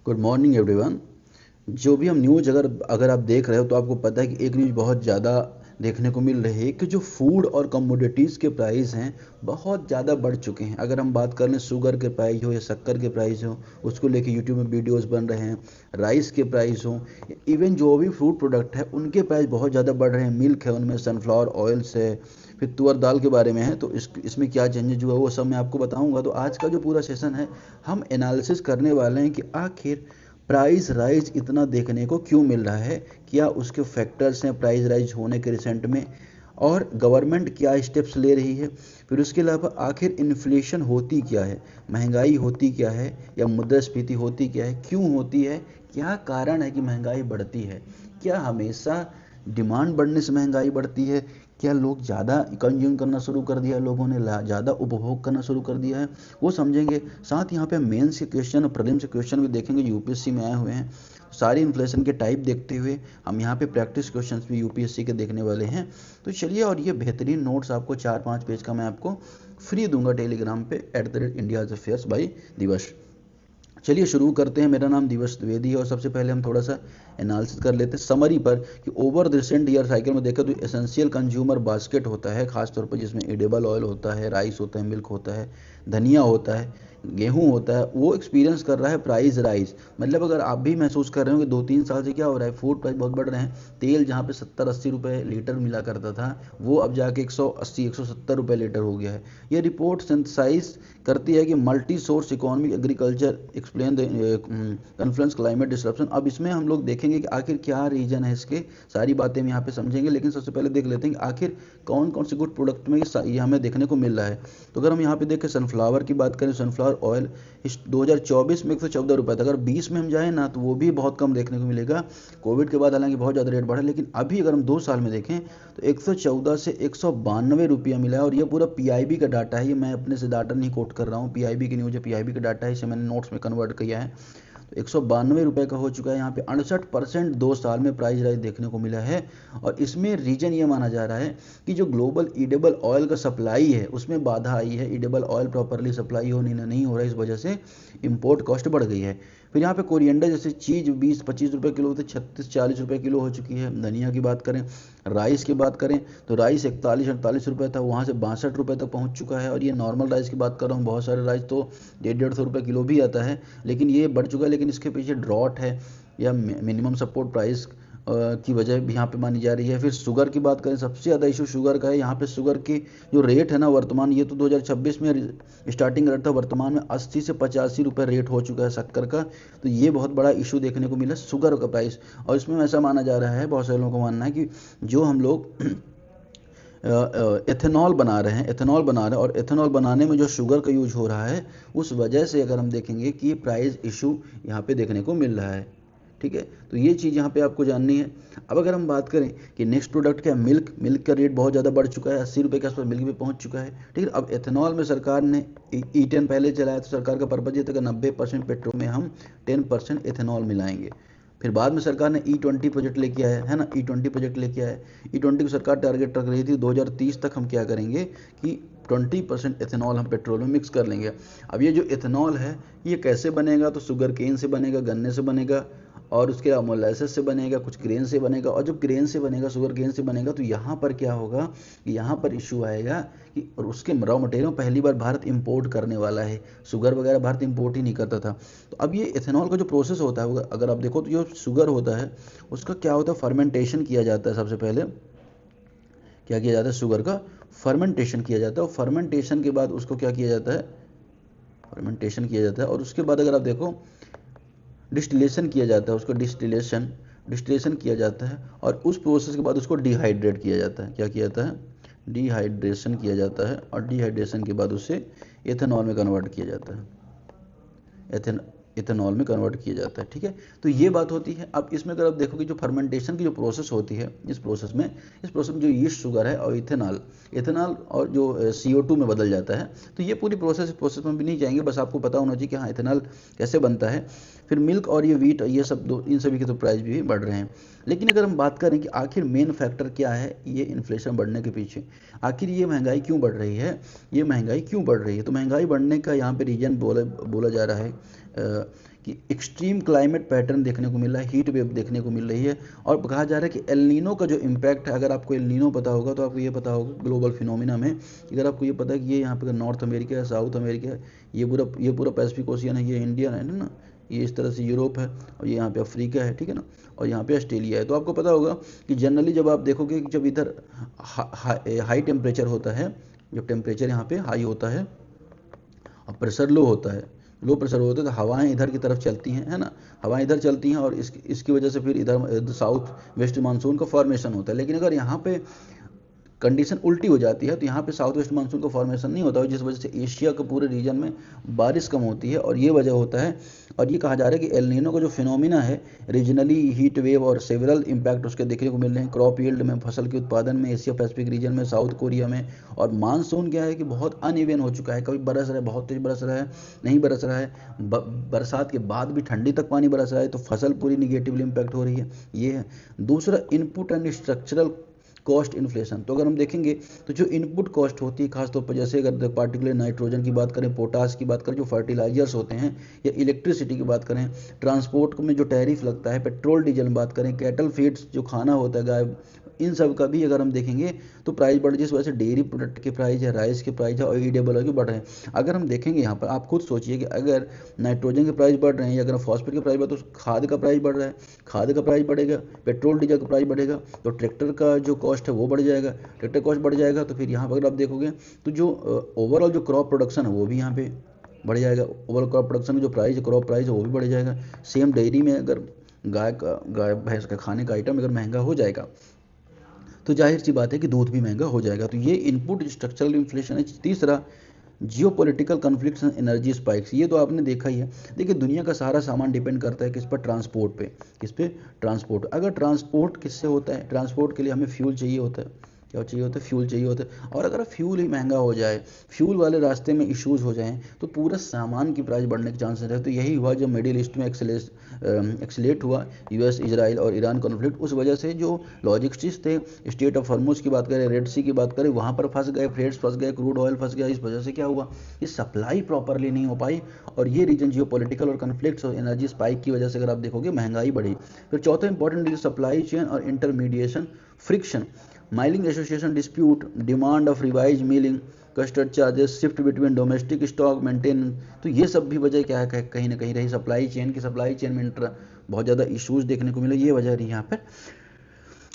Good morning everyone. जो भी हम न्यूज़ अगर अगर आप देख रहे हो तो आपको पता है कि एक न्यूज़ बहुत ज़्यादा देखने को मिल रही है कि जो फूड और कमोडिटीज़ के प्राइस हैं बहुत ज़्यादा बढ़ चुके हैं। अगर हम बात कर लें शुगर के प्राइस हो या शक्कर के प्राइस हो, उसको लेके यूट्यूब में वीडियोस बन रहे हैं। राइस के प्राइस हो, इवन जो भी फूड प्रोडक्ट है उनके प्राइस बहुत ज़्यादा बढ़ रहे हैं। मिल्क है, उनमें सनफ्लावर ऑयल्स है, फिर तुअर दाल के बारे में है। तो इसमें क्या चेंजेज हुआ वो सब मैं आपको बताऊंगा। तो आज का जो पूरा सेशन है हम एनालिसिस करने वाले हैं कि आखिर प्राइस राइज इतना देखने को क्यों मिल रहा है, क्या उसके फैक्टर्स हैं प्राइस राइज होने के रिसेंट में, और गवर्नमेंट क्या स्टेप्स ले रही है। फिर उसके अलावा आखिर इन्फ्लेशन होती क्या है, महंगाई होती क्या है, या मुद्रास्फीति होती क्या है, क्यों होती है, क्या कारण है कि महंगाई बढ़ती है, क्या हमेशा डिमांड बढ़ने से महंगाई बढ़ती है, क्या लोग ज़्यादा कंज्यूम करना शुरू कर दिया है, लोगों ने ज़्यादा उपभोग करना शुरू कर दिया है, वो समझेंगे। साथ यहाँ पे मेंस के क्वेश्चन और प्रीलिम्स के क्वेश्चन भी देखेंगे, यूपीएससी में आए हुए हैं। सारी इन्फ्लेशन के टाइप देखते हुए हम यहाँ पे प्रैक्टिस क्वेश्चंस भी यूपीएससी के देखने वाले हैं। तो चलिए, और ये बेहतरीन नोट्स आपको 4-5 पेज का मैं आपको फ्री दूंगा टेलीग्राम पे @इंडियाज अफेयर्स बाई दिवस। चलिए शुरू करते हैं। मेरा नाम दिवस द्विवेदी है और सबसे पहले हम थोड़ा सा एनालिसिस कर लेते हैं समरी पर कि over the recent year cycle में देखें तो एसेंशियल कंज्यूमर बास्केट होता है, खासतौर पर जिसमें एडिबल ऑयल होता है, राइस होता है, मिल्क होता है, धनिया होता है, गेहूं होता है, वो एक्सपीरियंस कर रहा है प्राइस राइज। मतलब अगर आप भी महसूस कर रहे हो कि 2-3 साल से क्या हो रहा है, फूड प्राइस बहुत बढ़ रहे हैं। तेल जहाँ पे 70-80 रुपये लीटर मिला करता था वो अब जाके 180-170 रुपये लीटर हो गया है। ये रिपोर्ट सिंथेसाइज करती है कि multi source economic agriculture explain the confluence climate disruption. अब इसमें हम लोग देखेंगे कि आखिर क्या रीजन है इसके, सारी बातें हम यहाँ पे समझेंगे। लेकिन सबसे पहले देख लेते हैं कि आखिर कौन कौन से गुड प्रोडक्ट में ये हमें देखने को मिल रहा है। तो अगर हम यहाँ पे देखें सनफ्लावर की बात करें, सनफ्लावर ऑयल 2024 में 114 रुपये था। अगर 20 में हम जाएँ ना तो वो भी बहुत कम देखने को मिलेगा। कोविड के बाद हालांकि बहुत ज़्यादा रेट बढ़ा, लेकिन अभी अगर हम 2 साल में देखें तो 114 से 192 रुपया मिला है। और ये पूरा पीआईबी का डाटा है, ये मैं अपने से डाटा नहीं कोट कर रहा हूँ, पीआईबी की न्यूज़ है, पीआईबी का डाटा है, इसे मैंने नोट्स में कन्वर्ट किया है। तो 192 रुपये का हो चुका है। यहाँ पे 68% 2 साल में प्राइस राइज देखने को मिला है। और इसमें रीजन ये माना जा रहा है कि जो ग्लोबल ईडेबल ऑयल का सप्लाई है उसमें बाधा आई है। ईडेबल ऑयल प्रॉपरली सप्लाई नहीं हो रहा है, इस वजह से इम्पोर्ट कॉस्ट बढ़ गई है। फिर यहाँ पे कोरिएंडर जैसे चीज़ 20-25 रुपये किलो तो 36-40 रुपये किलो हो चुकी है। धनिया की बात करें, राइस की बात करें तो राइस 41-48 रुपये था, वहाँ से 62 रुपये तक पहुँच चुका है। और ये नॉर्मल राइस की बात कर रहा हूँ, बहुत सारे राइस तो 150-150 रुपये किलो भी आता है, लेकिन ये बढ़ चुका है। लेकिन इसके पीछे ड्रॉट है या मिनिमम सपोर्ट प्राइस की वजह भी यहाँ पे मानी जा रही है। फिर शुगर की बात करें, सबसे ज़्यादा इशू शुगर का है। यहाँ पे शुगर की जो रेट है ना वर्तमान, ये तो 2026 में स्टार्टिंग रेट था, वर्तमान में 80 से 85 रुपये रेट हो चुका है शक्कर का। तो ये बहुत बड़ा इशू देखने को मिला शुगर का प्राइस। और इसमें ऐसा माना जा रहा है, बहुत सारे लोगों को मानना है कि जो हम लोग एथेनॉल बना रहे हैं, और एथेनॉल बनाने में जो शुगर का यूज हो रहा है उस वजह से अगर हम देखेंगे कि प्राइस इशू यहाँ पे देखने को मिल रहा है। ठीक है, तो ये चीज़ यहाँ पे आपको जाननी है। अब अगर हम बात करें कि नेक्स्ट प्रोडक्ट क्या है, मिल्क का रेट बहुत ज़्यादा बढ़ चुका है, 80 रुपये के आसपास मिल्क भी पहुँच चुका है। ठीक है, अब एथेनॉल में सरकार ने E10 पहले चलाया, तो सरकार का पर्पज ये था कि 90% पेट्रोल में हम 10% एथेनॉल मिलाएंगे। फिर बाद में सरकार ने E20 प्रोजेक्ट लेके आया है ना, E20 प्रोजेक्ट लेके आया। E20 को सरकार टारगेट रख रही थी 2030 तक हम क्या करेंगे कि 20% एथेनॉल हम पेट्रोल में मिक्स कर लेंगे। अब ये जो एथेनॉल है ये कैसे बनेगा, तो शुगर केन से बनेगा, गन्ने से बनेगा, और उसके अलावा मोलासेस से बनेगा, कुछ ग्रेन से बनेगा। और जब ग्रेन से बनेगा, शुगर केन से बनेगा, तो यहाँ पर क्या होगा कि यहाँ पर इशू आएगा कि और उसके रॉ मटेरियल पहली बार भारत इंपोर्ट करने वाला है। शुगर वगैरह भारत इंपोर्ट ही नहीं करता था। तो अब ये एथेनॉल का जो प्रोसेस होता है, अगर आप देखो तो जो शुगर होता है उसका क्या होता है, फर्मेंटेशन किया जाता है। सबसे पहले क्या किया जाता है, शुगर का फर्मेंटेशन किया जाता है। और फर्मेंटेशन के बाद उसको क्या किया जाता है, फर्मेंटेशन किया जाता है। और उसके बाद अगर आप देखो डिस्टिलेशन किया जाता है, उसको डिस्टिलेशन किया जाता है। और उस प्रोसेस के बाद उसको डिहाइड्रेट किया जाता है। क्या किया जाता है, डिहाइड्रेशन किया जाता है। और डिहाइड्रेशन के बाद उसे एथेनॉल में कन्वर्ट किया जाता है, इथेनॉल में कन्वर्ट किया जाता है। ठीक है, तो ये बात होती है। अब इसमें अगर आप देखो कि जो फर्मेंटेशन की जो प्रोसेस होती है, इस प्रोसेस में जो यीस्ट शुगर है और इथेनॉल और जो CO2 में बदल जाता है। तो ये पूरी प्रोसेस में भी नहीं जाएंगे, बस आपको पता होना चाहिए कि हाँ इथेनॉल कैसे बनता है। फिर मिल्क और ये वीट, ये सब इन सभी के तो प्राइस भी बढ़ रहे हैं। लेकिन अगर हम बात करें कि आखिर मेन फैक्टर क्या है ये इन्फ्लेशन बढ़ने के पीछे, आखिर ये महंगाई क्यों बढ़ रही है, तो महंगाई बढ़ने का यहाँ पे रीजन बोला जा रहा है कि एक्सट्रीम क्लाइमेट पैटर्न देखने को मिल रहा है, हीट वेव देखने को मिल रही है। और कहा जा रहा है कि एल नीनो का जो इम्पैक्ट है, अगर आपको एल नीनो पता होगा तो आपको ये पता होगा ग्लोबल फिनोमिना में, अगर आपको ये पता है कि ये यहाँ पे नॉर्थ अमेरिका है, साउथ अमेरिका है, ये पूरा पैसिफिक ओशियन है, ये इंडियन है ना, ये इस तरह से यूरोप है, और ये यहाँ पे अफ्रीका है, ठीक है ना, और यहाँ पे ऑस्ट्रेलिया है। तो आपको पता होगा कि जनरली जब आप देखोगे कि जब इधर हाई टेम्परेचर होता है, जब टेम्परेचर यहाँ पे हाई होता है और प्रेशर लो होता है, लो प्रेशर होता है, तो हवाएं इधर की तरफ चलती हैं, है ना, हवाएं इधर चलती हैं, और इसकी वजह से फिर इधर साउथ वेस्ट मानसून का फॉर्मेशन होता है। लेकिन अगर यहाँ पे कंडीशन उल्टी हो जाती है तो यहाँ पे साउथ वेस्ट मानसून का फॉर्मेशन नहीं होता है, जिस वजह से एशिया के पूरे रीजन में बारिश कम होती है, और ये वजह होता है। और ये कहा जा रहा है कि एल नीनो का जो फिनोमिना है, रीजनली हीट वेव और सेवरल इम्पैक्ट उसके देखने को मिल रहे हैं, क्रॉप यील्ड में, फसल के उत्पादन में, एशिया पैसिफिक रीजन में, साउथ कोरिया में। और मानसून क्या है कि बहुत अनइवन हो चुका है, कभी बरस रहा है, बहुत तेज बरस रहा है, नहीं बरस रहा है, बरसात के बाद भी ठंडी तक पानी बरस रहा है, तो फसल पूरी निगेटिवली इम्पैक्ट हो रही है। ये है दूसरा, input and structural cost inflation. तो अगर हम देखेंगे तो जो इनपुट कॉस्ट होती है, खासतौर पर जैसे अगर पार्टिकुलर नाइट्रोजन की बात करें, पोटास की बात करें, जो फर्टिलाइजर्स होते हैं, या इलेक्ट्रिसिटी की बात करें, ट्रांसपोर्ट में जो टैरिफ लगता है, पेट्रोल डीजल में बात करें, कैटल फीड्स जो खाना होता है गाय, इन सब का भी अगर हम देखेंगे तो प्राइस बढ़, जिस वजह से डेयरी प्रोडक्ट के प्राइस है, राइस के प्राइस है, और ईडेबल की बढ़ रहे हैं। अगर हम देखेंगे यहाँ पर, आप खुद सोचिए कि अगर नाइट्रोजन के प्राइस बढ़ रहे हैं, या अगर फॉस्फेट के प्राइस बढ़, तो खाद का प्राइस बढ़ रहा है, खाद का प्राइस बढ़ेगा, पेट्रोल डीजल का प्राइस बढ़ेगा, तो ट्रैक्टर का जो कॉस्ट है वो बढ़ जाएगा, ट्रैक्टर कॉस्ट बढ़ जाएगा, तो फिर यहाँ पर अगर आप देखोगे तो जो ओवरऑल जो क्रॉप प्रोडक्शन है वो भी यहाँ पे बढ़ जाएगा, ओवरऑल क्रॉप प्रोडक्शन में जो प्राइस, क्रॉप प्राइस है वो भी बढ़ जाएगा। सेम डेयरी में अगर गाय भैंस का खाने का आइटम अगर महंगा हो जाएगा, तो जाहिर सी बात है कि दूध भी महंगा हो जाएगा। तो ये इनपुट स्ट्रक्चरल इन्फ्लेशन है। तीसरा, geopolitical conflicts and energy spikes. ये तो आपने देखा ही है। देखिए, दुनिया का सारा सामान डिपेंड करता है किस पर, ट्रांसपोर्ट पे। किस पे? ट्रांसपोर्ट। अगर ट्रांसपोर्ट किससे होता है? ट्रांसपोर्ट के लिए हमें फ्यूल चाहिए होता है। क्या चाहिए होता है? फ्यूल चाहिए होता है। और अगर फ्यूल ही महंगा हो जाए, फ्यूल वाले रास्ते में इश्यूज हो जाएं, तो पूरा सामान की प्राइस बढ़ने के चांसेस है। तो यही हुआ जब मिडिल ईस्ट में एक्सलेट हुआ यूएस, इजराइल और ईरान कॉन्फ्लिक्ट। उस वजह से जो लॉजिस्टिक्स थे, स्टेट ऑफ हॉर्मुज की बात करें, रेड सी की बात करें, वहाँ पर फंस गए, फ्रेट्स फंस गए, क्रूड ऑयल फंस गया। इस वजह से क्या हुआ, ये सप्लाई प्रॉपरली नहीं हो पाई, और ये रीजन जियो पॉलिटिकल और कन्फ्लिक्ट्स और एनर्जी स्पाइक की वजह से अगर आप देखोगे महंगाई बढ़ी। फिर चौथा इंपॉर्टेंट रीजन सप्लाई चेन और intermediation friction, milling association dispute, demand of revise milling, custard charges, shift between domestic stock maintain. तो ये सब भी वजह क्या है, कहीं ना कहीं रही सप्लाई चेन की। सप्लाई चेन में बहुत ज़्यादा इश्यूज देखने को मिले, ये वजह रही यहाँ पर।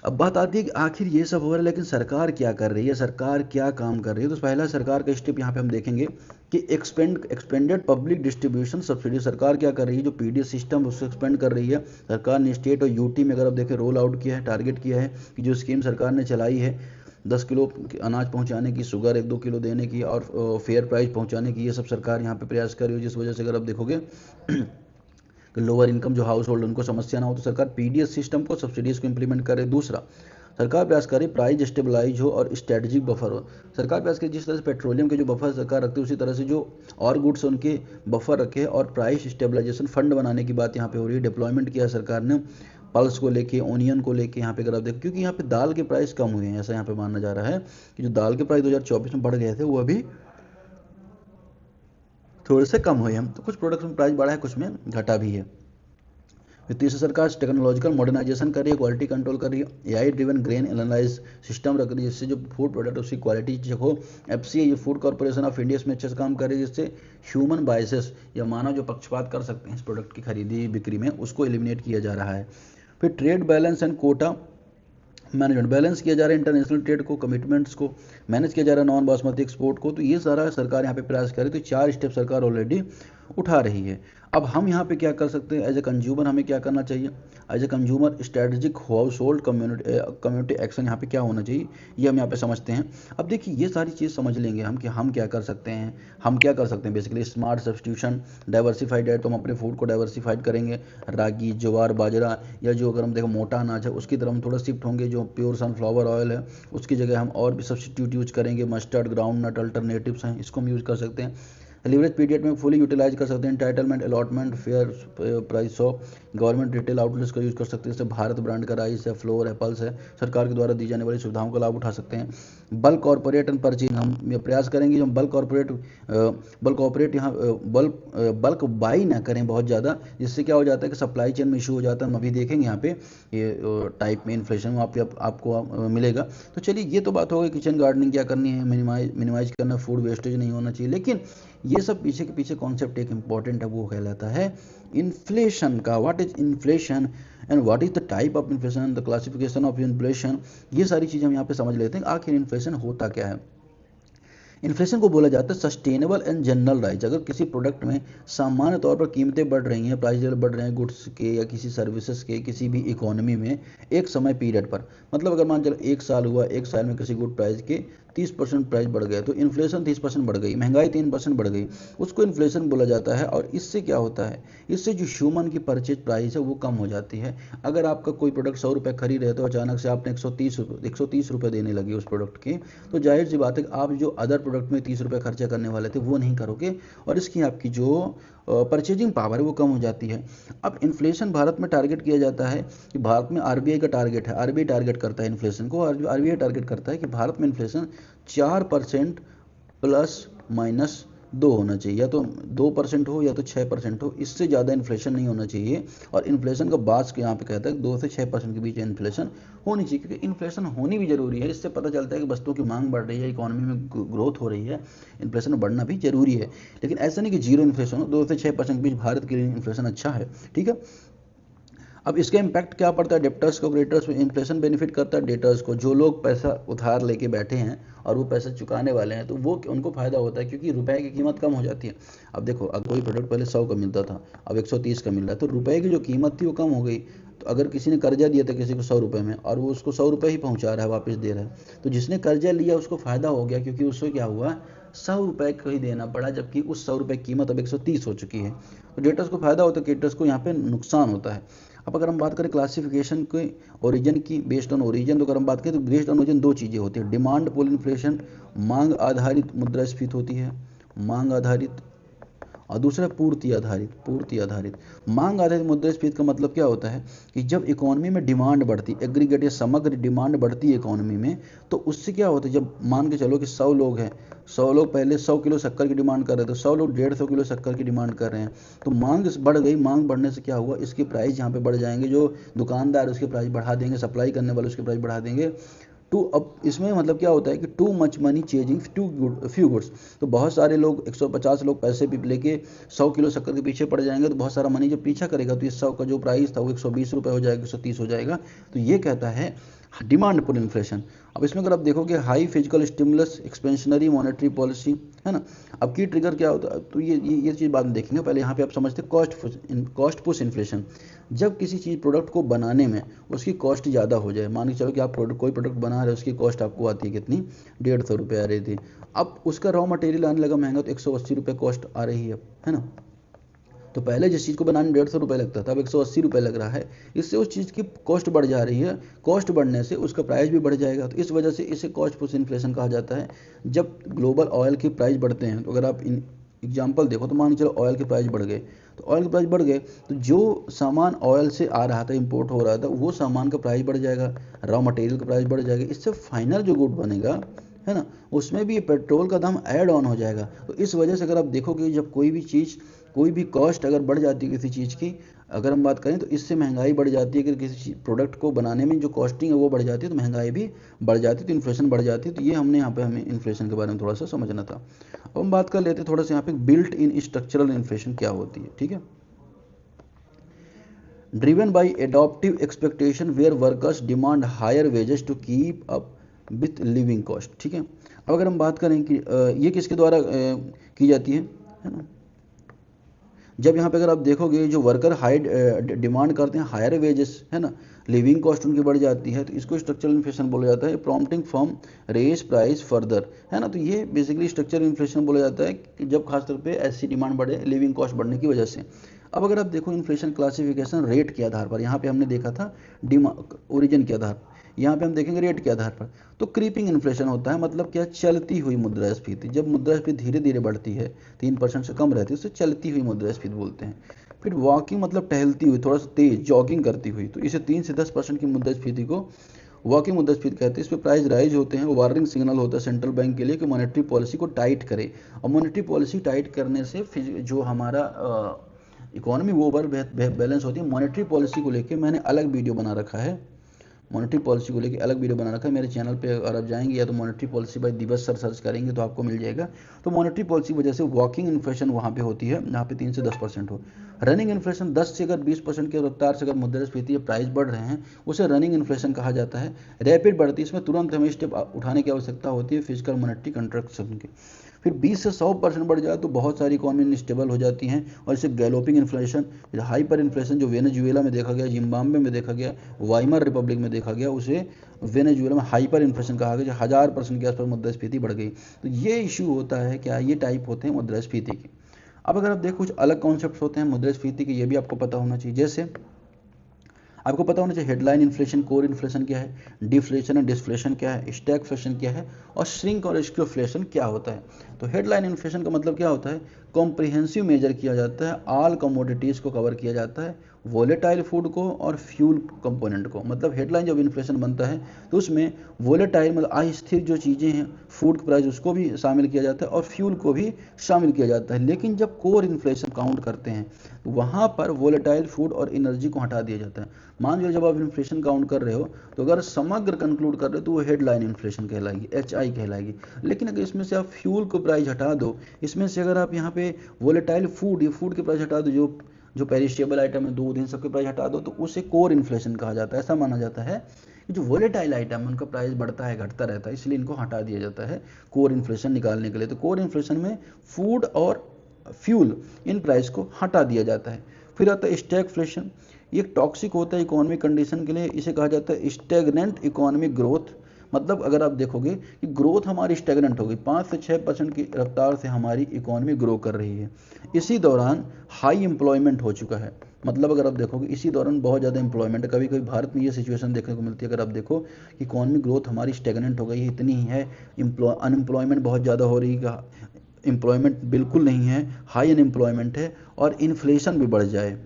अब बात आती है कि आखिर ये सब हो रहा है, लेकिन सरकार क्या कर रही है, सरकार क्या काम कर रही है। तो पहला सरकार का स्टेप यहाँ पे हम देखेंगे कि एक्सपेंडेड पब्लिक डिस्ट्रीब्यूशन सब्सिडी। सरकार क्या कर रही है, जो पीडीएस सिस्टम उसको एक्सपेंड कर रही है। सरकार ने स्टेट और यूटी में अगर आप देखें रोल आउट किया है, टारगेट किया है कि जो स्कीम सरकार ने चलाई है 10 किलो अनाज पहुंचाने की, शुगर 1-2 किलो देने की, और फेयर प्राइस पहुंचाने की, ये सब सरकार यहाँ पे प्रयास कर रही है। जिस वजह से अगर आप देखोगे लोअर इनकम जो हाउस होल्ड उनको समस्या ना हो, तो सरकार पीडीएस सिस्टम को, सब्सिडीज को इंप्लीमेंट करे। दूसरा, सरकार प्रयास करे प्राइस स्टेबलाइज हो और स्ट्रेटजिक बफर हो। सरकार प्रयास करे जिस तरह से पेट्रोलियम के जो बफर सरकार रखती है, उसी तरह से जो और गुड्स उनके बफर रखे, और प्राइस स्टेबलाइजेशन फंड बनाने की बात यहाँ पे हो रही है। डिप्लॉयमेंट किया सरकार ने पल्स को लेके, ओनियन को लेके यहाँ पे अगर आप देखो, क्योंकि यहाँ पे दाल के प्राइस कम हुए हैं, ऐसा यहाँ पे माना जा रहा है कि जो दाल के प्राइस 2024 में बढ़ गए थे, वो अभी थोड़े से कम हुए हैं। तो कुछ प्रोडक्ट्स में प्राइस बढ़ा है, कुछ में घटा भी है। तीसरी, सरकार टेक्नोलॉजिकल मॉडर्नाइजेशन कर रही है, क्वालिटी कंट्रोल कर रही है, AI driven grain analyse system रख रही है, जिससे जो फूड प्रोडक्ट उसकी क्वालिटी चेक हो। एफसीआई, ये फूड कॉर्पोरेशन ऑफ इंडिया, इसमें अच्छे से काम कर रही है, जिससे ह्यूमन बायसेस या मानव जो पक्षपात कर सकते हैं इस प्रोडक्ट की खरीदी बिक्री में, उसको एलिमिनेट किया जा रहा है। फिर trade balance and quota management, balance किया जा रहा है इंटरनेशनल ट्रेड को, कमिटमेंट्स को मैनेज किया जा रहा है, नॉन बासमती एक्सपोर्ट को। तो ये सारा सरकार यहाँ पे प्रयास कर रही है। तो 4 स्टेप सरकार ऑलरेडी उठा रही है। अब हम यहाँ पे क्या कर सकते हैं, एज ए कंज्यूमर हमें क्या करना चाहिए। As a consumer, strategic household community action यहाँ पे क्या होना चाहिए, ये हम यहाँ पे समझते हैं। अब देखिए, ये सारी चीज़ समझ लेंगे हम कि हम क्या कर सकते हैं। हम क्या कर सकते हैं basically, smart substitution, diversified diet, तो हम अपने फूड को डाइवर्सिफाइड करेंगे। रागी, ज्वार, बाजरा, या जो अगर हम देखो मोटा अनाज है, उसकी तरफ हम थोड़ा शिफ्ट होंगे। जो प्योर सनफ्लावर ऑयल है, उसकी जगह हम और भी सब्स्टिट्यूट यूज करेंगे। मस्टर्ड, ग्राउंड नट अल्टरनेटिव्स हैं, इसको हम यूज़ कर सकते हैं। लीवरेज पीरियड में फुली यूटिलाइज कर सकते हैं, entitlement, allotment, fair price of government retail outlets का यूज़ कर सकते हैं, जैसे भारत ब्रांड का राइस है, फ्लोर है, पल्स है, सरकार के द्वारा दी जाने वाली सुविधाओं का लाभ उठा सकते हैं। बल्क कॉर्पोरेट एंड परचेज, हम ये प्रयास करेंगे हम बल्क ऑपरेट यहाँ बल्क बाई ना करें बहुत ज़्यादा, जिससे क्या हो जाता है कि सप्लाई चेन में इशू हो जाता है। हम अभी देखेंगे यहाँ पे ये टाइप में इन्फ्लेशन आपको मिलेगा। तो चलिए ये तो बात हो गई किचन गार्डनिंग क्या करनी है, मिनिमाइज करना, फूड वेस्टेज नहीं होना चाहिए। लेकिन ये सब पीछे के पीछे कॉन्सेप्ट एक इंपॉर्टेंट है, वो कहलाता है इन्फ्लेशन का। What is inflation and what is the type of inflation, the classification of inflation, ये सारी चीज़ें हम यहाँ पे समझ लेते हैं आखिर इन्फ्लेशन होता क्या है। इन्फ्लेशन को बोला जाता है सस्टेनेबल एंड जनरल राइज। अगर किसी प्रोडक्ट में सामान्य तौर पर कीमतें बढ़ रही हैं, प्राइस लेवल बढ़ रहे हैं गुड्स के या किसी सर्विसेज के, किसी भी इकोनॉमी में एक समय पीरियड पर, मतलब अगर मान चलो 1 साल हुआ, 1 साल में किसी गुड प्राइस के 30% प्राइस बढ़ गए, तो इन्फ्लेशन 30% बढ़ गई, महंगाई 3% बढ़ गई, उसको इन्फ्लेशन बोला जाता है। और इससे क्या होता है, इससे जो ह्यूमन की परचेज प्राइस है वो कम हो जाती है। अगर आपका कोई प्रोडक्ट 100 रुपये खरीद रहे तो अचानक से आपने 130 रुपये देने लगे उस प्रोडक्ट के, तो जाहिर सी बात है कि आप जो अदर प्रोडक्ट में 30 रुपये खर्चा करने वाले थे वो नहीं करोगे, और इसकी आपकी जो परचेजिंग पावर है वो कम हो जाती है। अब इन्फ्लेशन भारत में टारगेट किया जाता है कि भारत में आरबीआई का टारगेट है, आरबीआई टारगेट करता है इन्फ्लेशन को, और आरबीआई टारगेट करता है कि भारत में इन्फ्लेशन 4% ±2 होना चाहिए, या तो 2% हो या तो 6% हो, इससे ज़्यादा इन्फ्लेशन नहीं होना चाहिए। और इन्फ्लेशन का बात यहाँ पे कहता है कि 2 से 6% के बीच इन्फ्लेशन होनी चाहिए, क्योंकि इन्फ्लेशन होनी भी जरूरी है। इससे पता चलता है कि वस्तुओं की मांग बढ़ रही है, इकोनॉमी में ग्रोथ हो रही है, इन्फ्लेशन बढ़ना भी जरूरी है। लेकिन ऐसा नहीं कि जीरो इन्फ्लेशन हो, 2 से 6% के बीच भारत के लिए इन्फ्लेशन अच्छा है, ठीक है। अब इसका इम्पैक्ट क्या पड़ता है डेप्टर्स को, क्रेडिटर्स में। इन्फ्लेशन बेनिफिट करता है डेटर्स को, जो लोग पैसा उधार लेके बैठे हैं और वो पैसा चुकाने वाले हैं, तो वो उनको फायदा होता है, क्योंकि रुपए की कीमत कम हो जाती है। अब देखो, अब कोई प्रोडक्ट पहले 100 का मिलता था, अब 130 का मिल रहा है, तो रुपए की जो कीमत थी वो कम हो गई। तो अगर किसी ने कर्जा दिया था किसी को 100 रुपये में, और वो उसको 100 रुपये ही पहुंचा रहा है, वापस दे रहा है, तो जिसने कर्जा लिया उसको फायदा हो गया, क्योंकि उससे क्या हुआ, 100 रुपये का ही देना पड़ा, जबकि उस 100 रुपये की कीमत अब 130 हो चुकी है। तो डेटर्स को फायदा होता है, क्रेडिटर्स को यहाँ पे नुकसान होता है। अब अगर हम बात करें क्लासिफिकेशन के ओरिजिन की, बेस्ड ऑन ओरिजिन, तो अगर हम बात करें तो बेस्ड ऑन ओरिजिन 2 चीज़ें होती है, डिमांड पुल इन्फ्लेशन, मांग आधारित मुद्रास्फीति होती है, मांग आधारित, और दूसरा पूर्ति आधारित। मांग आधारित मुद्रास्फीति का मतलब क्या होता है कि जब इकोनॉमी में डिमांड बढ़ती, एग्रीगेट या समग्र डिमांड बढ़ती है इकोनॉमी में, तो उससे क्या होता है, जब मान के चलो कि 100 लोग हैं, 100 लोग पहले 100 किलो शक्कर की डिमांड कर रहे थे, 100 लोग 150 किलो शक्कर की डिमांड कर रहे हैं, तो मांग बढ़ गई। मांग बढ़ने से क्या हुआ, इसके प्राइस यहाँ पे बढ़ जाएंगे, जो दुकानदार उसके प्राइस बढ़ा देंगे, सप्लाई करने वाले उसके प्राइस बढ़ा देंगे। अब इसमें मतलब क्या होता है कि too much money chasing few goods, तो बहुत सारे लोग, 150 लोग पैसे भी लेके 100 किलो शक्कर के पीछे पड़ जाएंगे, तो बहुत सारा मनी जब पीछा करेगा तो इस 100 का जो प्राइस था वो 120 रुपये हो जाएगा, 130 हो जाएगा। तो ये कहता है डिमांड पुल इन्फ्लेशन। अब इसमें अगर आप देखोगे high physical stimulus, expansionary monetary policy, है ना। अब की ट्रिगर क्या होता है, तो ये चीज़ बाद में देखेंगे, पहले यहाँ पे आप समझते कॉस्ट पुश इन्फ्लेशन। जब किसी चीज़ प्रोडक्ट को बनाने में उसकी कॉस्ट ज़्यादा हो जाए, मान के चलो कि आप कोई प्रोडक्ट बना रहे हो, उसकी कॉस्ट आपको आती है कितनी, 150 रुपये आ रही थी, अब उसका रॉ मटेरियल आने लगा महंगा, तो 180 रुपये कॉस्ट आ रही है ना। तो पहले जिस चीज़ को बनाने में 150 रुपये लगता था, अब 180 रुपये लग रहा है, इससे उस चीज़ की कॉस्ट बढ़ जा रही है, कॉस्ट बढ़ने से उसका प्राइस भी बढ़ जाएगा। तो इस वजह से इसे कॉस्ट पुश इन्फ्लेशन कहा जाता है। जब ग्लोबल ऑयल के प्राइस बढ़ते हैं, तो अगर आप एग्जाम्पल देखो, तो मान चलो ऑयल के प्राइस बढ़ गए, तो ऑयल के प्राइस बढ़ गए, तो जो सामान ऑयल से आ रहा था, इंपोर्ट हो रहा था, वो सामान का प्राइस बढ़ जाएगा, रॉ मटेरियल का प्राइस बढ़ जाएगा, इससे फाइनल जो गुड बनेगा, है ना, उसमें भी पेट्रोल का दाम ऐड ऑन हो जाएगा। तो इस वजह से अगर आप देखोगे, जब कोई भी कॉस्ट अगर बढ़ जाती है किसी चीज़ की, अगर हम बात करें, तो इससे महंगाई बढ़ जाती है। अगर किसी प्रोडक्ट को बनाने में जो कॉस्टिंग है वो बढ़ जाती है, तो महंगाई भी बढ़ जाती है, तो इन्फ्लेशन बढ़ जाती है। तो ये हमें इन्फ्लेशन के बारे में थोड़ा सा समझना था। अब हम बात कर लेते हैं थोड़ा सा यहाँ पे बिल्ट इन स्ट्रक्चरल इन्फ्लेशन क्या होती है, ठीक है। Driven by adaptive expectation where workers demand higher wages to keep up with living cost, ठीक है। अब अगर हम बात करें कि ये किसके द्वारा की जाती है ना, जब यहाँ पे अगर आप देखोगे जो वर्कर हाई डिमांड करते हैं हायर वेजेस, है ना, लिविंग कॉस्ट उनकी बढ़ जाती है, तो इसको स्ट्रक्चरल इन्फ्लेशन बोला जाता है। Prompting form raise price further, है ना, तो ये बेसिकली स्ट्रक्चरल इन्फ्लेशन बोला जाता है कि जब खासतौर पे ऐसी डिमांड बढ़े लिविंग कॉस्ट बढ़ने की वजह से। अब अगर आप देखो इन्फ्लेशन क्लासिफिकेशन रेट के आधार पर, यहाँ पे हमने देखा था ओरिजिन के आधार, यहाँ पे हम देखेंगे रेट के आधार पर। तो क्रीपिंग इन्फ्लेशन होता है, मतलब क्या, चलती हुई मुद्रास्फीति। जब मुद्रास्फीति धीरे धीरे बढ़ती है, 3% से कम रहती है, उसे चलती हुई मुद्रास्फीति बोलते हैं। फिर वॉकिंग मतलब टहलती हुई, थोड़ा सा तेज जॉगिंग करती हुई, तो इसे 3 से 10% की मुद्रास्फीति को वॉकिंग मुद्रास्फीति कहते हैं। इसमें प्राइस राइज होते हैं, वार्निंग सिग्नल होता है सेंट्रल बैंक के लिए कि मॉनेटरी पॉलिसी को टाइट करे। और मॉनेटरी पॉलिसी टाइट करने से जो हमारा इकोनॉमी वो ओवर बैलेंस होती है। मॉनेटरी पॉलिसी को लेके मैंने अलग वीडियो बना रखा है, मॉनेटरी पॉलिसी को लेके अलग वीडियो बना रखा है मेरे चैनल पे। अगर आप जाएंगे या तो मॉनेटरी पॉलिसी बाय दिवस सर सर्च करेंगे तो आपको मिल जाएगा। तो मॉनेटरी पॉलिसी की वजह से वॉकिंग इन्फ्लेशन वहाँ पे होती है, जहाँ पे 3 से 10% हो। रनिंग इन्फ्लेशन 10 से अगर 20% के रफ्तार से अगर मुद्रास्फीति या प्राइस बढ़ रहे हैं, उसे रनिंग इन्फ्लेशन कहा जाता है। रैपिड बढ़ती है, इसमें तुरंत हमें स्टेप उठाने की आवश्यकता होती है फिजिकल मॉनेटरी कंट्रैक्शन की। फिर 20 से 100% बढ़ जाए तो बहुत सारी इकोनॉमी अनस्टेबल हो जाती हैं, और इसे गैलोपिंग इन्फ्लेशन, हाइपर इन्फ्लेशन जो वेनेजुएला में देखा गया, जिम्बाब्वे में देखा गया, वाइमर रिपब्लिक में देखा गया, उसे वेनेजुएला में हाइपर इन्फ्लेशन कहा गया, जो 1000% के आसपास मुद्रास्फीति बढ़ गई। तो ये इशू होता है, क्या ये टाइप होते हैं मुद्रास्फीति के। अब अगर आप देखो कुछ अलग कॉन्सेप्ट होते हैं मुद्रास्फीति के, ये भी आपको पता होना चाहिए। जैसे आपको पता होना चाहिए हेडलाइन इन्फ्लेशन, कोर इन्फ्लेशन क्या है, डिफ्लेशन एंड डिस्फ्लेशन क्या है, स्टैगफ्लेशन क्या है, और श्रिंक और स्क्यूफ्लेशन क्या होता है। तो हेडलाइन इन्फ्लेशन का मतलब क्या होता है, कॉम्प्रिहेंसिव मेजर किया जाता है, ऑल कमोडिटीज को कवर किया जाता है, वोलेटाइल फूड को और फ्यूल कंपोनेंट को। मतलब हेडलाइन जब इन्फ्लेशन बनता है तो उसमें वोलेटाइल मतलब अस्थिर जो चीज़ें हैं, फूड प्राइस, उसको भी शामिल किया जाता है और फ्यूल को भी शामिल किया जाता है। लेकिन जब कोर इन्फ्लेशन काउंट करते हैं तो वहाँ पर वोलेटाइल फूड और एनर्जी को हटा दिया जाता है। मान लो जब आप इन्फ्लेशन काउंट कर रहे हो तो अगर समग्र कंक्लूड कर रहे हो तो वो हेडलाइन इन्फ्लेशन कहलाएगी, HI कहलाएगी। लेकिन अगर इसमें से आप फ्यूल को प्राइस हटा दो, इसमें से अगर आप यहाँ पे वोलेटाइल फूड, ये फूड के प्राइस हटा दो, जो पेरिशेबल आइटम है, दूध, इन सबके प्राइस हटा दो, तो उसे कोर इन्फ्लेशन कहा जाता है। ऐसा माना जाता है कि जो वोलेटाइल आइटम है उनका प्राइस बढ़ता है घटता रहता है, इसलिए इनको हटा दिया जाता है कोर इन्फ्लेशन निकालने के लिए। तो कोर इन्फ्लेशन में फूड और फ्यूल इन प्राइस को हटा दिया जाता है। फिर आता है स्टैगफ्लेशन, ये टॉक्सिक होता है इकोनॉमिक कंडीशन के लिए, इसे कहा जाता है स्टैग्नेंट इकोनॉमिक ग्रोथ। मतलब अगर आप देखोगे कि ग्रोथ हमारी स्टैग्नेंट हो गई, 5 से 6% की रफ्तार से हमारी इकोनॉमी ग्रो कर रही है। इसी दौरान हाई एम्प्लॉयमेंट हो चुका है। मतलब अगर आप देखोगे इसी दौरान बहुत ज़्यादा एम्प्लॉयमेंट है। कभी कभी भारत में ये सिचुएशन देखने को मिलती है, अगर आप देखो कि इकोनॉमी ग्रोथ हमारी स्टैग्नेंट हो गई है, इतनी ही है, अनएम्प्लॉयमेंट बहुत ज़्यादा हो रही है, एम्प्लॉयमेंट बिल्कुल नहीं है, हाई अनएम्प्लॉयमेंट है, और इन्फ्लेशन भी बढ़ जाए,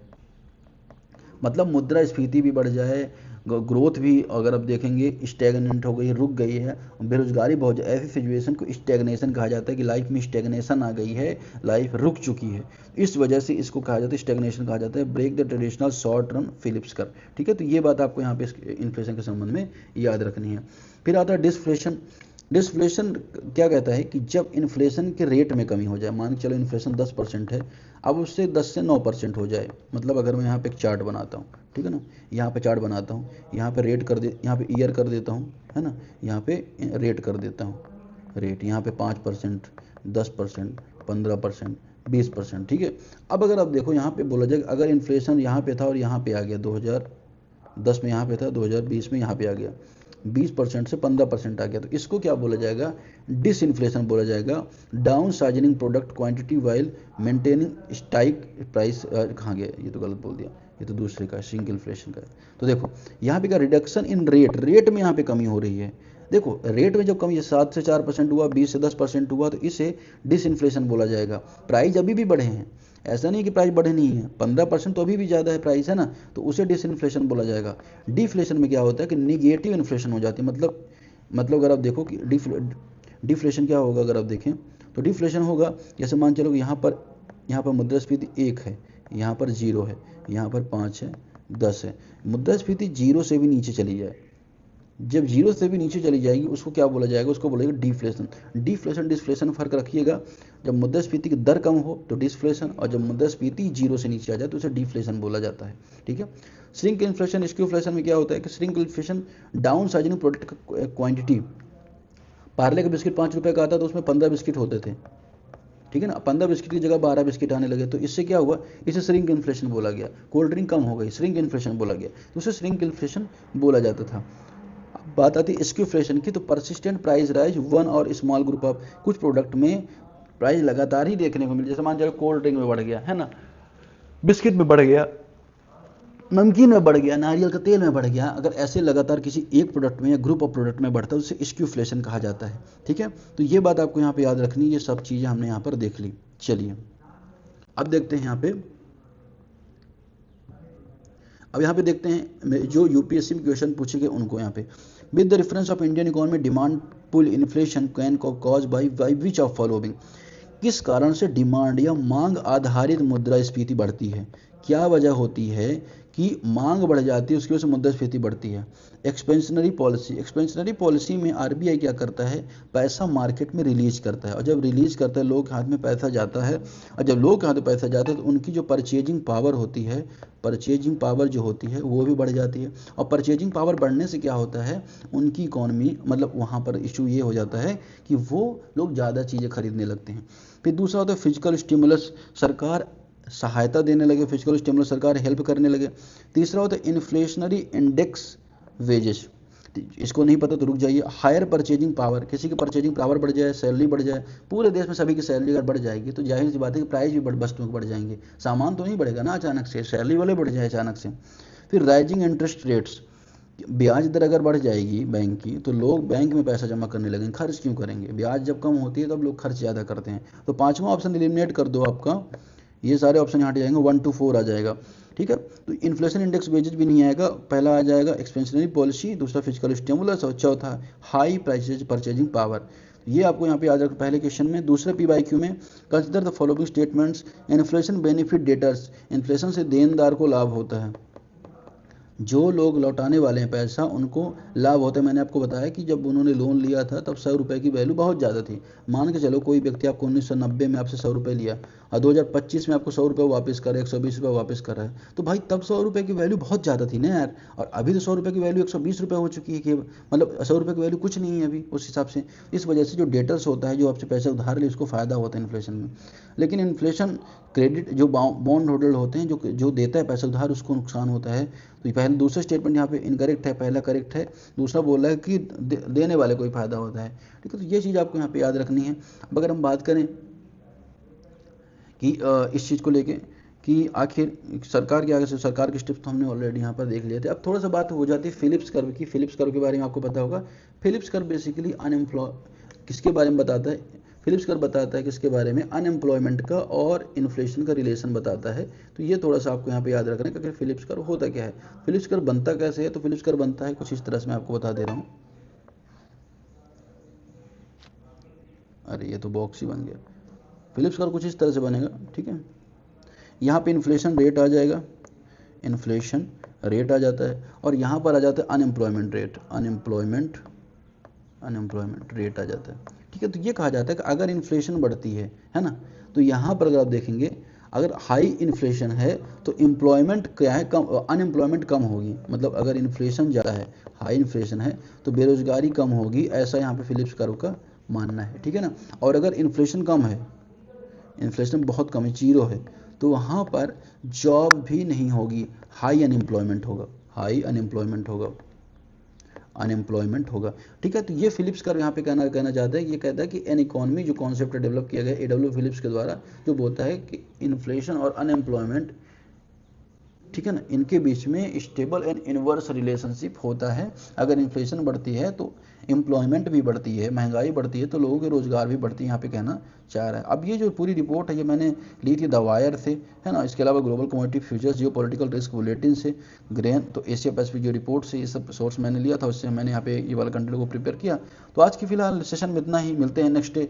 मतलब मुद्रास्फीति भी बढ़ जाए, ग्रोथ भी अगर आप देखेंगे स्टैग्नेंट हो गई, रुक गई है, बेरोजगारी बहुत, ऐसी सिचुएशन को स्टैग्नेशन कहा जाता है कि लाइफ में स्टैग्नेशन आ गई है, लाइफ रुक चुकी है। इस वजह से इसको कहा जाता है स्टैग्नेशन कहा जाता है, break the traditional short run Phillips curve. ठीक है, तो ये बात आपको यहाँ पे इन्फ्लेशन के संबंध में याद रखनी है। फिर आता है डिस्फ्लेशन। डिस्फ्लेशन क्या कहता है कि जब इन्फ्लेशन के रेट में कमी हो जाए, मान के चलो इन्फ्लेशन 10% है, अब उससे 10 से 9% हो जाए। मतलब अगर मैं यहाँ पे एक चार्ट बनाता हूँ, ठीक है ना, यहाँ पे चार्ट बनाता हूँ, यहाँ पे रेट कर दे, यहाँ पे ईयर कर देता हूँ, है ना, यहाँ पे रेट कर देता हूँ, रेट यहाँ पे 5%, 10%, 15%, 20%। ठीक है, अब अगर आप देखो यहाँ पे बोला जाए अगर इन्फ्लेशन यहाँ पे था और यहाँ पे आ गया, 2010 में यहाँ पे था, 2020 में यहाँ पे आ गया, 20% से 15% आ गया, तो इसको क्या बोला जाएगा, डिसइन्फ्लेशन बोला जाएगा। Downsizing product quantity while maintaining स्टाइक प्राइस, कहाँ गया, ये तो गलत बोल दिया, ये तो दूसरे का श्रिंक इन्फ्लेशन का है। तो देखो यहाँ पे क्या, रिडक्शन इन रेट, रेट में यहाँ पे कमी हो रही है। देखो रेट में जब कमी 7 से 4% हुआ, 20 से 10% हुआ, तो इसे डिसइन्फ्लेशन बोला जाएगा। प्राइस अभी भी बढ़े हैं, ऐसा नहीं कि प्राइस बढ़े नहीं है, 15% तो अभी भी ज़्यादा है प्राइस, है ना, तो उसे डिसइन्फ्लेशन बोला जाएगा। डिफ्लेशन में क्या होता है कि निगेटिव इन्फ्लेशन हो जाती है। मतलब अगर आप देखो कि डिफ्लेशन क्या होगा, अगर आप देखें तो डिफ्लेशन होगा, जैसे मान चलो कि यहाँ पर मुद्रास्फीति 1 है, यहाँ पर 0 है, यहाँ पर 5 है, 10 है, मुद्रास्फीति 0 से भी नीचे चली जाए, जब 0 से भी नीचे चली जाएगी उसको क्या बोला जाएगा, उसको बोलेगा डिफ्लेशन। डिफ्लेशन डिस्फ्लेशन फर्क रखिएगा, जब मुद्रास्फीति की दर कम हो तो डिस्फ्लेशन, और जब मुद्रास्फीति 0 से नीचे आ जाए तो उसे डिफ्लेशन बोला जाता है। ठीक है, श्रिंक इन्फ्लेशन स्क्यूफ्लेशन में क्या होता है कि श्रिंक इन्फ्लेशन डाउन साइजनिंग प्रोडक्ट का क्वांटिटी, पार्ले का बिस्किट 5 रुपये का आता तो उसमें 15 बिस्किट होते थे, ठीक है ना, 15 बिस्किट की जगह 12 बिस्किट आने लगे, तो इससे क्या हुआ, इसे श्रिंक इन्फ्लेशन बोला गया। कोल्ड ड्रिंक कम हो गई, श्रिंक इन्फ्लेशन बोला गया, तो उसे श्रिंक इन्फ्लेशन बोला जाता था। बात आती है स्क्यूफ्लेशन की, तो परसिस्टेंट प्राइस राइज वन और स्मॉल ग्रुप ऑफ, कुछ प्रोडक्ट में प्राइस लगातार ही देखने को मिले, जैसे मान चलो कोल्ड ड्रिंक में बढ़ गया, है ना, बिस्किट में बढ़ गया, नमकीन में बढ़ गया, नारियल का तेल में बढ़ गया, अगर ऐसे लगातार किसी एक प्रोडक्ट में या ग्रुप ऑफ प्रोडक्ट में बढ़ता है तो उसे स्क्यूफ्लेशन कहा जाता है। ठीक है, तो ये बात आपको यहाँ पे याद रखनी, ये सब चीज़ें हमने यहाँ पर देख ली। चलिए अब देखते हैं यहाँ पे, अब यहाँ पे देखते हैं जो यूपीएससी में क्वेश्चन पूछे गए उनको। यहाँ पे with the reference of Indian economy demand pull inflation can cause by which of following, किस कारण से डिमांड या मांग आधारित मुद्रास्फीति बढ़ती है, क्या वजह होती है कि मांग बढ़ जाती है उसकी वजह से मुद्रास्फीति बढ़ती है। एक्सपेंशनरी पॉलिसी, एक्सपेंशनरी पॉलिसी में आरबीआई क्या करता है, पैसा मार्केट में रिलीज करता है, और जब रिलीज करता है लोग के हाथ में पैसा जाता है, और जब लोग के हाथ में पैसा जाता है तो उनकी जो परचेजिंग पावर होती है, परचेजिंग पावर जो होती है वो भी बढ़ जाती है, और परचेजिंग पावर बढ़ने से क्या होता है, उनकी इकॉनमी, मतलब वहाँ पर इशू ये हो जाता है कि वो लोग ज़्यादा चीज़ें खरीदने लगते हैं। फिर दूसरा होता है फिजिकल स्टिमुलस, सरकार सहायता देने लगे, फिजिकल स्टिमुलस सरकार हेल्प करने लगे। तीसरा होता है इन्फ्लेशनरी इंडेक्स वेजेस, इसको नहीं पता तो रुक जाइए। हायर परचेजिंग पावर, किसी की परचेजिंग पावर बढ़ जाए, सैलरी बढ़ जाए, पूरे देश में सभी की सैलरी अगर बढ़ जाएगी तो जाहिर सी बात है कि प्राइस भी वस्तुओं के बढ़ जाएंगे, सामान तो नहीं बढ़ेगा ना अचानक से, सैलरी वाले बढ़ जाए अचानक से। फिर राइजिंग इंटरेस्ट रेट्स, ब्याज दर अगर बढ़ जाएगी बैंक की तो लोग बैंक में पैसा जमा करने लगेंगे, खर्च क्यों करेंगे, ब्याज जब कम होती है तब लोग खर्च ज़्यादा करते हैं। तो पांचवा ऑप्शन एलिमिनेट कर दो आपका, ये सारे ऑप्शन यहाँ हट जाएंगे, 1 to 4 आ जाएगा। ठीक है, तो इन्फ्लेशन इंडेक्स वेजेज भी नहीं आएगा, पहला आ जाएगा एक्सपेंशनरी पॉलिसी, दूसरा फिजिकल स्टिमुलस, और चौथा हाई प्राइसेज परचेजिंग पावर। ये आपको यहाँ पे याद रखना पहले क्वेश्चन में। दूसरे पीवाईक्यू में consider the following statements, inflation benefit debtors, inflation से देनदार को लाभ होता है, जो लोग लौटाने वाले हैं पैसा उनको लाभ होता है। मैंने आपको बताया कि जब उन्होंने लोन लिया था तब 100 रुपये की वैल्यू बहुत ज़्यादा थी। मान के चलो कोई व्यक्ति आपको 1990 में आपसे 100 रुपये लिया और 2025 में आपको 100 रुपये वापस कर रहा है, 120 रुपये वापस कर रहा है, तो भाई तब 100 रुपये की वैल्यू बहुत ज़्यादा थी ना यार, और अभी तो 100 रुपये की वैल्यू 120 रुपये हो चुकी है, कि मतलब 100 रुपये की वैल्यू कुछ नहीं है अभी उस हिसाब से। इस वजह से जो डेटर्स होता है, जो आपसे पैसा उधार ले, उसको फ़ायदा होता है इन्फ्लेशन में। लेकिन इन्फ्लेशन क्रेडिट जो बॉन्ड होल्डर होते हैं, जो देता है पैसा उधार, उसको नुकसान होता है। तो पहले दूसरा स्टेटमेंट यहाँ पे इनकरेक्ट है, पहला करेक्ट है, दूसरा बोल रहा है कि देने वाले को ही फायदा होता है। ठीक है, तो ये चीज़ आपको यहाँ पे याद रखनी है। अब अगर हम बात करें कि इस चीज़ को लेके कि आखिर सरकार क्या, सरकार के स्टेप्स तो हमने ऑलरेडी यहाँ पर देख लिए थे। अब थोड़ा सा बात हो जाती है फिलिप्स कर्व की। फिलिप्स कर्व के बारे में आपको पता होगा। फिलिप्स कर्व बेसिकली किसके बारे में बताता है, फिलिप्स कर्व बताता है किसके बारे में, अनएम्प्लॉयमेंट का और इन्फ्लेशन का रिलेशन बताता है। तो ये थोड़ा सा आपको यहाँ पे याद रखना है कि फिलिप्स कर्व होता क्या है, फिलिप्स कर्व बनता कैसे है। तो फिलिप्स कर्व बनता है कुछ इस तरह से, मैं आपको बता दे रहा हूँ। अरे ये तो बॉक्स ही बन गया। फिलिप्स कर्व कुछ इस तरह से बनेगा। ठीक है, यहाँ पे इन्फ्लेशन रेट आ जाएगा, इन्फ्लेशन रेट आ जाता है, और यहाँ पर आ जाता है अनएम्प्लॉयमेंट रेट, अनएम्प्लॉयमेंट रेट आ जाता है। ठीक है, तो ये कहा जाता है कि अगर इन्फ्लेशन बढ़ती है ना, तो यहाँ पर अगर आप देखेंगे अगर हाई इन्फ्लेशन है तो एम्प्लॉयमेंट क्या है, कम, अनएम्प्लॉयमेंट कम होगी। मतलब अगर इन्फ्लेशन ज़्यादा है, हाई इन्फ्लेशन है, तो बेरोजगारी कम होगी, ऐसा यहाँ पे फिलिप्स कर्व का मानना है। ठीक है ना, और अगर इन्फ्लेशन कम है, इन्फ्लेशन बहुत कम है, जीरो है, तो वहाँ पर जॉब भी नहीं होगी, हाई अनएम्प्लॉयमेंट होगा, हाई अनएम्प्लॉयमेंट होगा, अनएम्प्लॉयमेंट होगा। ठीक है, तो ये फिलिप्स कर्व यहाँ पे कहना चाहता है, ये कहता है कि एन इकोनॉमी जो कॉन्सेप्ट डेवलप किया गया एडब्ल्यू फिलिप्स के द्वारा, जो बोलता है कि इन्फ्लेशन और अनएम्प्लॉयमेंट, ठीक है ना, इनके बीच में स्टेबल एंड इनवर्स रिलेशनशिप होता है। अगर इन्फ्लेशन बढ़ती है तो एम्प्लॉयमेंट भी बढ़ती है, महंगाई बढ़ती है तो लोगों के रोजगार भी बढ़ती है, यहाँ पे कहना चाह रहा है। अब ये जो पूरी रिपोर्ट है ये मैंने ली थी द वायर से, है ना, इसके अलावा ग्लोबल कमोडिटी फ्यूचर्स, जियो पॉलिटिकल रिस्क बुलेटिन से, ग्रेन, तो एशिया पैसिफिक जो रिपोर्ट से, ये सब सोर्स मैंने लिया था, उससे मैंने यहाँ पे ये वाला कंटेंट को प्रिपेयर किया। तो आज की फिलहाल सेशन में इतना ही, मिलते हैं नेक्स्ट डे।